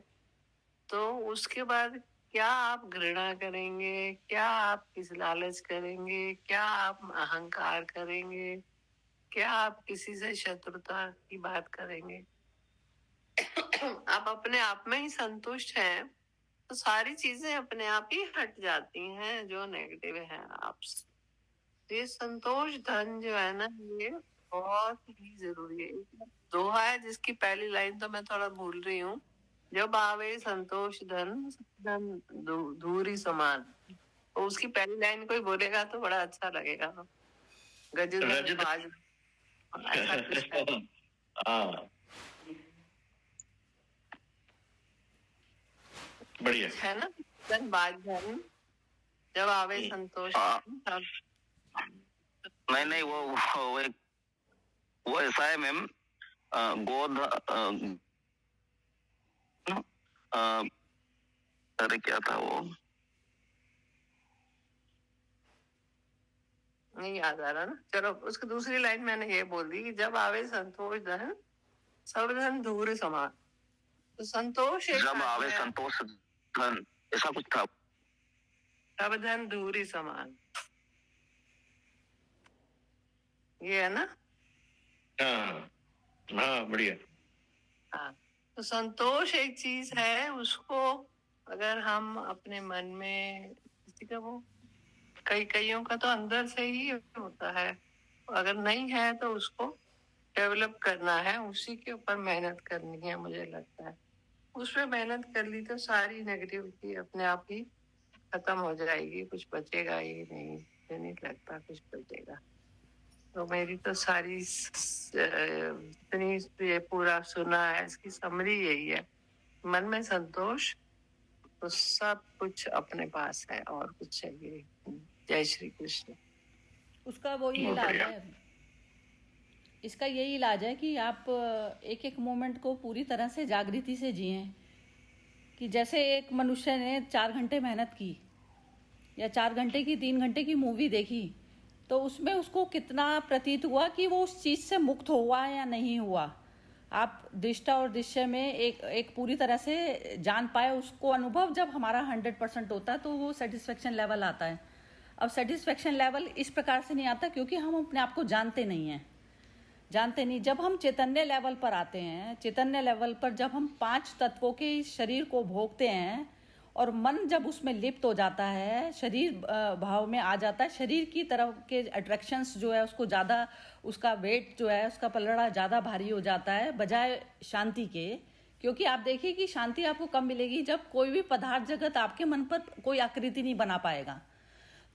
तो उसके बाद क्या आप घृणा करेंगे, क्या आप किस लालच करेंगे, क्या आप अहंकार करेंगे, क्या आप किसी से शत्रुता की बात करेंगे? आप अपने आप में ही संतुष्ट हैं तो सारी चीजें अपने आप ही हट जाती हैं जो नेगेटिव है आपसे। तो ये संतोष धन जो है ना, ये बहुत ही जरूरी है। एक दोहा है जिसकी पहली लाइन तो मैं थोड़ा भूल रही हूँ, जब आवे संतोष धन, धन धूरी समान। तो उसकी पहली लाइन कोई बोलेगा तो बड़ा अच्छा लगेगा। गज बाज, ऐसा कुछ है। हाँ, बढ़िया है ना, धन बाज धन, जब आवे संतोष धन। नहीं, वो ऐसा है मैम, गोद, अरे क्या था वो, नहीं याद आ रहा ना। चलो, उसकी दूसरी लाइन मैंने ये बोल दी कि जब आवे संतोष धन, सब धन धूर समान। तो संतोष जब आवे संतोष धन, ऐसा कुछ था। सब धन धूरी समान, ये है ना। हाँ, हाँ, बढ़िया। हाँ, तो संतोष एक चीज है, उसको अगर हम अपने मन में, किसी का वो कईयों का तो अंदर से ही होता है, अगर नहीं है तो उसको डेवलप करना है, उसी के ऊपर मेहनत करनी है। मुझे लगता है उस पर मेहनत कर ली तो सारी नेगेटिविटी अपने आप ही खत्म हो जाएगी, कुछ बचेगा ही नहीं। मुझे नहीं लगता कुछ बचेगा। तो मेरी तो सारी जितनी ये पूरा सुना है, इसकी समरी यही है, मन में संतोष तो सब कुछ अपने पास है और कुछ चाहिए। जय श्री कृष्ण। उसका वही इलाज है, इसका यही इलाज है कि आप एक एक मोमेंट को पूरी तरह से जागृति से जिएं। कि जैसे एक मनुष्य ने 4 घंटे मेहनत की या 4 घंटे की 3 घंटे की मूवी देखी, तो उसमें उसको कितना प्रतीत हुआ कि वो उस चीज़ से मुक्त हुआ या नहीं हुआ। आप दृष्टा और दृश्य में एक पूरी तरह से जान पाए उसको अनुभव। जब हमारा 100% होता है तो वो सेटिस्फेक्शन लेवल आता है। अब सेटिस्फेक्शन लेवल इस प्रकार से नहीं आता क्योंकि हम अपने आप को जानते नहीं। जब हम चैतन्य लेवल पर आते हैं, चैतन्य लेवल पर जब हम 5 तत्वों के शरीर को भोगते हैं और मन जब उसमें लिप्त हो जाता है, शरीर भाव में आ जाता है, शरीर की तरफ के अट्रैक्शंस जो है उसको ज़्यादा, उसका वेट जो है उसका पलड़ा ज़्यादा भारी हो जाता है बजाय शांति के। क्योंकि आप देखिए कि शांति आपको कब मिलेगी, जब कोई भी पदार्थ जगत आपके मन पर कोई आकृति नहीं बना पाएगा।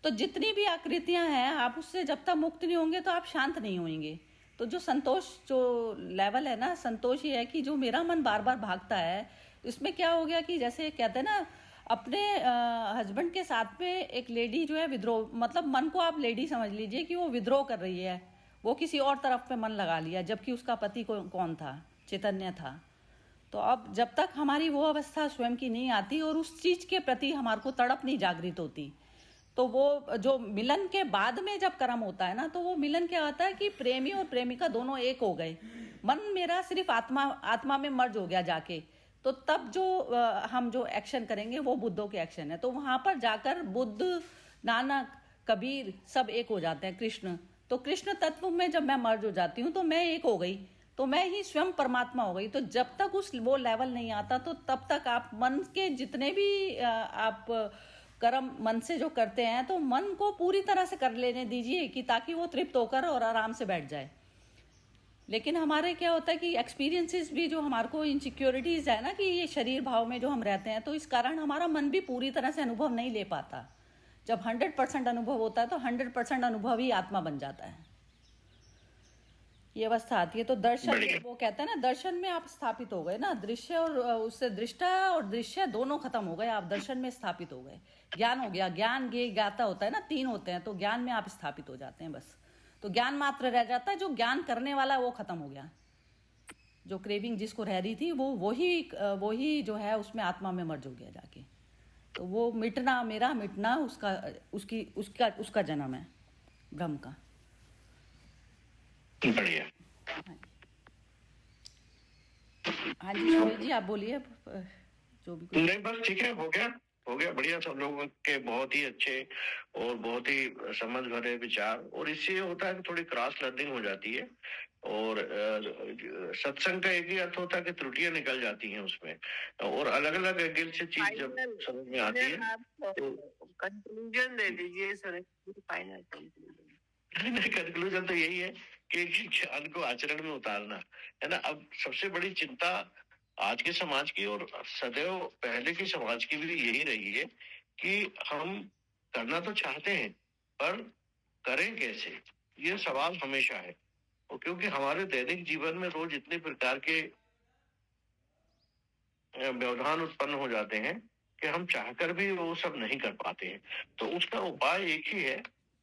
तो जितनी भी आकृतियां हैं, आप उससे जब तक मुक्त नहीं होंगे तो आप शांत नहीं होंगे। तो जो संतोष जो लेवल है ना, संतोष ये है कि जो मेरा मन बार बार भागता है, इसमें क्या हो गया कि जैसे कहते हैं ना, अपने हस्बैंड के साथ में एक लेडी जो है विद्रोह, मतलब मन को आप लेडी समझ लीजिए कि वो विद्रोह कर रही है, वो किसी और तरफ पे मन लगा लिया, जबकि उसका पति कौन था? चैतन्य था। तो अब जब तक हमारी वो अवस्था स्वयं की नहीं आती और उस चीज के प्रति हमारे को तड़प नहीं जागृत होती, तो वो जो मिलन के बाद में जब कर्म होता है ना, तो वो मिलन क्या होता है कि प्रेमी और प्रेमिका दोनों एक हो गए, मन मेरा सिर्फ आत्मा में मर्ज हो गया जाके। तो तब जो हम जो एक्शन करेंगे वो बुद्धों के एक्शन है। तो वहां पर जाकर बुद्ध, नानक, कबीर सब एक हो जाते हैं, कृष्ण। तो कृष्ण तत्व में जब मैं मर्ज हो जाती हूँ तो मैं एक हो गई, तो मैं ही स्वयं परमात्मा हो गई। तो जब तक वो लेवल नहीं आता तो तब तक आप मन के जितने भी आप कर्म मन से जो करते हैं, तो मन को पूरी तरह से कर लेने दीजिए कि ताकि वो तृप्त होकर और आराम से बैठ जाए। लेकिन हमारे क्या होता है कि एक्सपीरियंसेस भी जो हमारे को इनसिक्योरिटीज है ना, कि ये शरीर भाव में जो हम रहते हैं, तो इस कारण हमारा मन भी पूरी तरह से अनुभव नहीं ले पाता। जब 100% अनुभव होता है तो 100% अनुभव ही आत्मा बन जाता है, ये अवस्था आती है। तो दर्शन, वो कहते हैं ना, दर्शन में आप स्थापित हो गए ना, दृश्य और उससे दृष्टा और दृश्य दोनों खत्म हो गए, आप दर्शन में स्थापित हो गए। ज्ञान हो गया, ज्ञान ज्ञाता होता है ना, 3 होते हैं, तो ज्ञान में आप स्थापित हो जाते हैं बस। तो ज्ञान मात्र रह जाता है, जो ज्ञान करने वाला है वो खत्म हो गया। जो क्रेविंग जिसको रह रही थी वही जो है उसमें आत्मा में मर्ज हो गया जाके। तो वो मिटना, मेरा मिटना उसका जन्म है ब्रह्म का। बढ़िया। हाँ जी सुरेश जी, आप बोलिए जो भी कुछ। नहीं बस ठीक है, हो गया बढ़िया। सब लोगों के बहुत ही अच्छे और बहुत ही समझ भरे विचार, और इससे ये होता है कि थोड़ी क्रॉस लर्निंग हो जाती है। और सत्संग का एक ही अर्थ होता है कि त्रुटियां निकल जाती हैं उसमें, और अलग अलग एंगल से चीज जब समझ में आती है तो कंक्लूजन दे दीजिए सर, फाइनल कंक्लूजन। नहीं, कंक्लूजन तो यही है कि ज्ञान को आचरण में उतारना है ना। अब सबसे बड़ी चिंता आज के समाज की और सदैव पहले की समाज की भी यही रही है कि हम करना तो चाहते हैं पर करें कैसे, ये सवाल हमेशा है। और क्योंकि हमारे दैनिक जीवन में रोज इतने प्रकार के व्यवधान उत्पन्न हो जाते हैं कि हम चाहकर भी वो सब नहीं कर पाते हैं। तो उसका उपाय एक ही है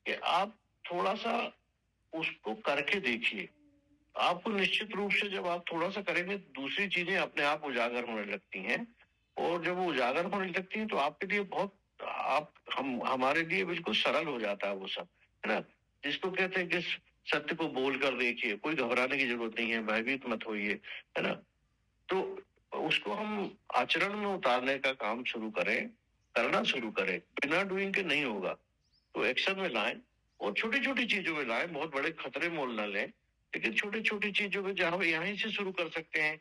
कि आप थोड़ा सा उसको करके देखिए। आपको निश्चित रूप से जब आप थोड़ा सा करेंगे दूसरी चीजें अपने आप उजागर होने लगती हैं, और जब वो उजागर होने लगती हैं तो आपके लिए हमारे लिए बिल्कुल सरल हो जाता है वो सब, है ना। जिसको कहते हैं कि सत्य को बोल कर देखिए, कोई घबराने की जरूरत नहीं है, भयभीत मत होइए, है ना। तो उसको हम आचरण में उतारने का काम करना शुरू करें। बिना डूइंग के नहीं होगा, तो एक्शन में लाएं और छोटी छोटी चीजों में लाएं। बहुत बड़े खतरे मोल न लें, लेकिन छोटी छोटी चीजों में जहां यहीं से शुरू कर सकते हैं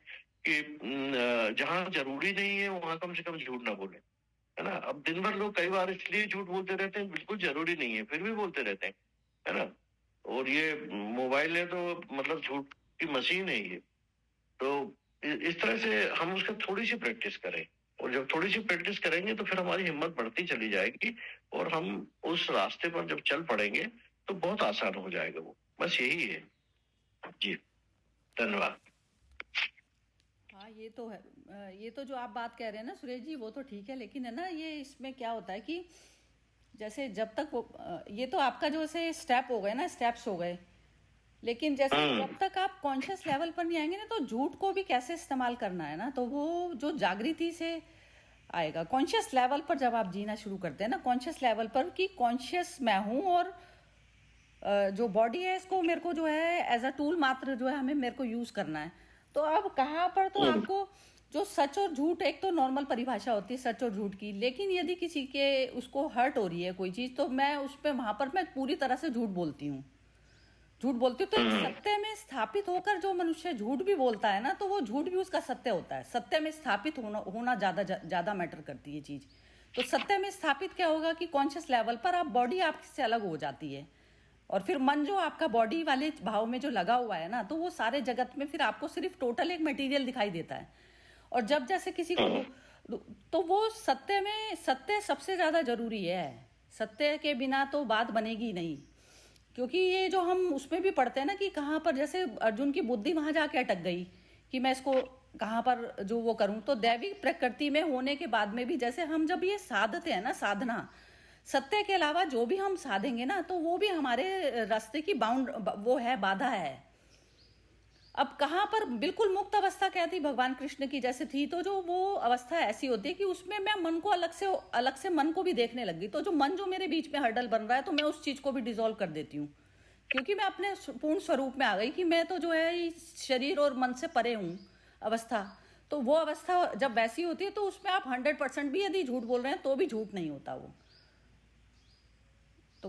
कि जहां जरूरी नहीं है वहां कम से कम झूठ ना बोले, है ना। अब दिन भर लोग कई बार इसलिए झूठ बोलते रहते हैं, बिल्कुल जरूरी नहीं है फिर भी बोलते रहते हैं, है ना। और ये मोबाइल है तो मतलब झूठ की मशीन है ये। तो इस तरह से हम उसका थोड़ी सी प्रैक्टिस करें, और जब थोड़ी सी प्रैक्टिस करेंगे तो फिर हमारी हिम्मत बढ़ती चली जाएगी, और हम उस रास्ते पर जब चल पड़ेंगे तो बहुत आसान हो जाएगा वो। बस यही है जी, धन्यवाद। हाँ ये तो है, ये तो जो आप बात कह रहे हैं ना सुरेश जी वो तो ठीक है, लेकिन है ना ये इसमें क्या होता है कि जैसे जब तक वो ये तो आपका जो से स्टेप हो गए ना, स्टेप्स हो गए, लेकिन जैसे जब तक आप कॉन्शियस लेवल पर नहीं आएंगे ना तो झूठ को भी कैसे इस्तेमाल करना है ना, तो वो जो जागृति से आएगा। कॉन्शियस लेवल पर जब आप जीना शुरू करते हैं ना, कॉन्शियस लेवल पर कि कॉन्शियस मैं हूँ, और जो बॉडी है इसको मेरे को जो है एज अ टूल मात्र जो है मेरे को यूज करना है। तो अब कहाँ पर तो आपको जो सच और झूठ, एक तो नॉर्मल परिभाषा होती है सच और झूठ की, लेकिन यदि किसी के उसको हर्ट हो रही है कोई चीज तो मैं उस पर वहां पर मैं पूरी तरह से झूठ बोलती हूँ। तो सत्य में स्थापित होकर जो मनुष्य झूठ भी बोलता है ना, तो वो झूठ भी उसका सत्य होता है। सत्य में स्थापित होना ज्यादा मैटर करती है चीज। तो सत्य में स्थापित क्या होगा कि कॉन्शियस लेवल पर आप बॉडी आपसे अलग हो जाती है, और फिर मन जो आपका बॉडी वाले भाव में जो लगा हुआ है ना, तो वो सारे जगत में फिर आपको सिर्फ टोटल एक मटेरियल दिखाई देता है। और जब जैसे किसी को तो वो सत्य सबसे ज्यादा जरूरी है। सत्य के बिना तो बात बनेगी नहीं, क्योंकि ये जो हम उसमें भी पढ़ते हैं ना कि कहाँ पर जैसे अर्जुन की बुद्धि वहां जाके अटक गई कि मैं इसको कहाँ पर जो वो करूं। तो दैविक प्रकृति में होने के बाद में भी जैसे हम जब ये साधते हैं ना, साधना सत्य के अलावा जो भी हम साधेंगे ना, तो वो भी हमारे रास्ते की वो है, बाधा है। अब कहाँ पर बिल्कुल मुक्त अवस्था कहती भगवान कृष्ण की जैसे थी, तो जो वो अवस्था ऐसी होती है कि उसमें मैं मन को अलग से मन को भी देखने लग गई। तो जो मन जो मेरे बीच में हर्डल बन रहा है, तो मैं उस चीज को भी डिसॉल्व कर देती हूँ, क्योंकि मैं अपने पूर्ण स्वरूप में आ गई कि मैं तो जो है शरीर और मन से परे हूँ अवस्था। तो वो अवस्था जब वैसी होती है तो उसमें आप 100% भी यदि झूठ बोल रहे हैं तो भी झूठ नहीं होता वो। तो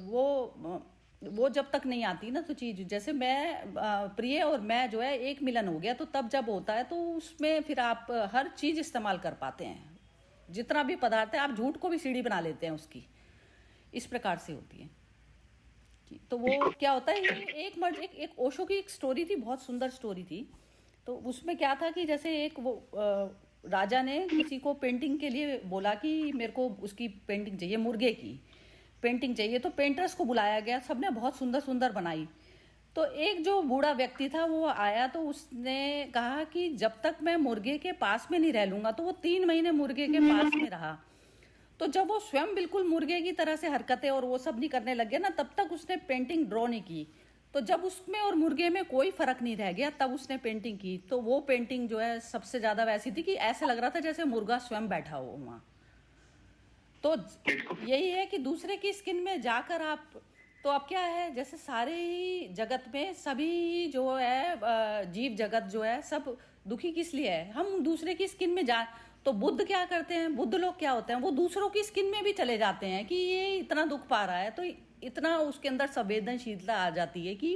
वो जब तक नहीं आती ना, तो चीज जैसे मैं प्रिय और मैं जो है एक मिलन हो गया, तो तब जब होता है तो उसमें फिर आप हर चीज इस्तेमाल कर पाते हैं। जितना भी पदार्थ है आप झूठ को भी सीढ़ी बना लेते हैं उसकी, इस प्रकार से होती है। तो वो क्या होता है, एक ओशो की एक स्टोरी थी, बहुत सुंदर स्टोरी थी। तो उसमें क्या था कि जैसे एक वो राजा ने किसी को पेंटिंग के लिए बोला कि मेरे को उसकी पेंटिंग चाहिए, मुर्गे की पेंटिंग चाहिए। तो पेंटर्स को बुलाया गया, सबने बहुत सुंदर सुंदर बनाई। तो एक जो बूढ़ा व्यक्ति था वो आया, तो उसने कहा कि जब तक मैं मुर्गे के पास में नहीं रह लूंगा। तो वो 3 महीने मुर्गे के पास में रहा। तो जब वो स्वयं बिल्कुल मुर्गे की तरह से हरकतें और वो सब नहीं करने लग गया ना, तब तक उसने पेंटिंग ड्रॉ नहीं की। तो जब उसमें और मुर्गे में कोई फर्क नहीं रह गया, तब उसने पेंटिंग की। तो वो पेंटिंग जो है सबसे ज्यादा वैसी थी कि ऐसे लग रहा था जैसे मुर्गा स्वयं बैठा हो वहां। तो यही है कि दूसरे की स्किन में जाकर आप, तो अब क्या है, जैसे सारे ही जगत में सभी जो है जीव जगत जो है सब दुखी किस लिए है, हम दूसरे की स्किन में जा। तो बुद्ध क्या करते हैं, बुद्ध लोग क्या होते हैं, वो दूसरों की स्किन में भी चले जाते हैं कि ये इतना दुख पा रहा है, तो इतना उसके अंदर संवेदनशीलता आ जाती है कि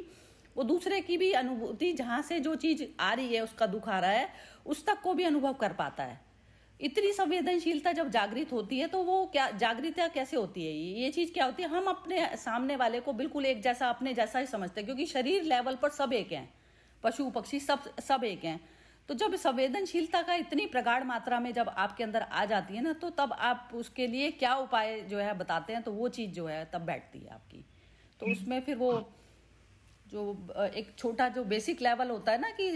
वो दूसरे की भी अनुभूति, जहाँ से जो चीज आ रही है, उसका दुख आ रहा है, उस तक को भी अनुभव कर पाता है। इतनी संवेदनशीलता जब जागृत होती है तो वो क्या जागृतता कैसे होती है, ये चीज क्या होती है, हम अपने सामने वाले को बिल्कुल एक जैसा, अपने जैसा ही समझते हैं, क्योंकि शरीर लेवल पर सब एक हैं, पशु पक्षी सब एक हैं। तो जब संवेदनशीलता का इतनी प्रगाढ़ मात्रा में जब आपके अंदर आ जाती है ना, तो तब आप उसके लिए क्या उपाय जो है बताते हैं, तो वो चीज जो है तब बैठती है आपकी। तो उसमें फिर वो जो एक छोटा जो बेसिक लेवल होता है ना कि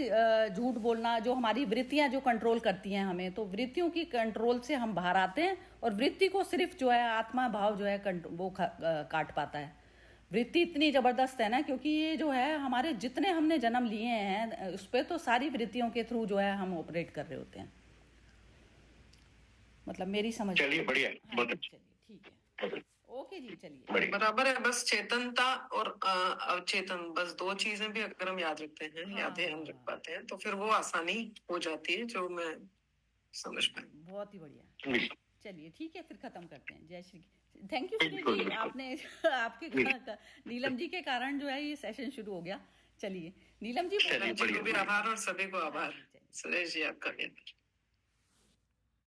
झूठ बोलना, जो हमारी वृत्तियां जो कंट्रोल करती हैं हमें, तो वृत्तियों की कंट्रोल से हम बाहर आते हैं, और वृत्ति को सिर्फ जो है आत्मा भाव जो है वो काट पाता है। वृत्ति इतनी जबरदस्त है ना, क्योंकि ये जो है हमारे जितने हमने जन्म लिए हैं उस पर, तो सारी वृत्तियों के थ्रू जो है हम ऑपरेट कर रहे होते हैं। मतलब मेरी समझ। चलिए बढ़िया, चलिए ठीक है, ओके जी, चलिए बराबर है। बस चेतनता और अवचेतन, बस दो चीजें भी अगर हम याद रखते हैं, याद ध्यान रख पाते हैं, तो फिर वो आसानी हो जाती है, जो मैं समझ पाई। बहुत ही बढ़िया। चलिए ठीक है, फिर खत्म करते हैं। जय श्री, थैंक यू सुनील जी, आपने आपके नीलम जी के कारण जो है ये सेशन शुरू हो गया। चलिए नीलम जी, आभार, और सभी को आभार। सुरेश जी आपका भी।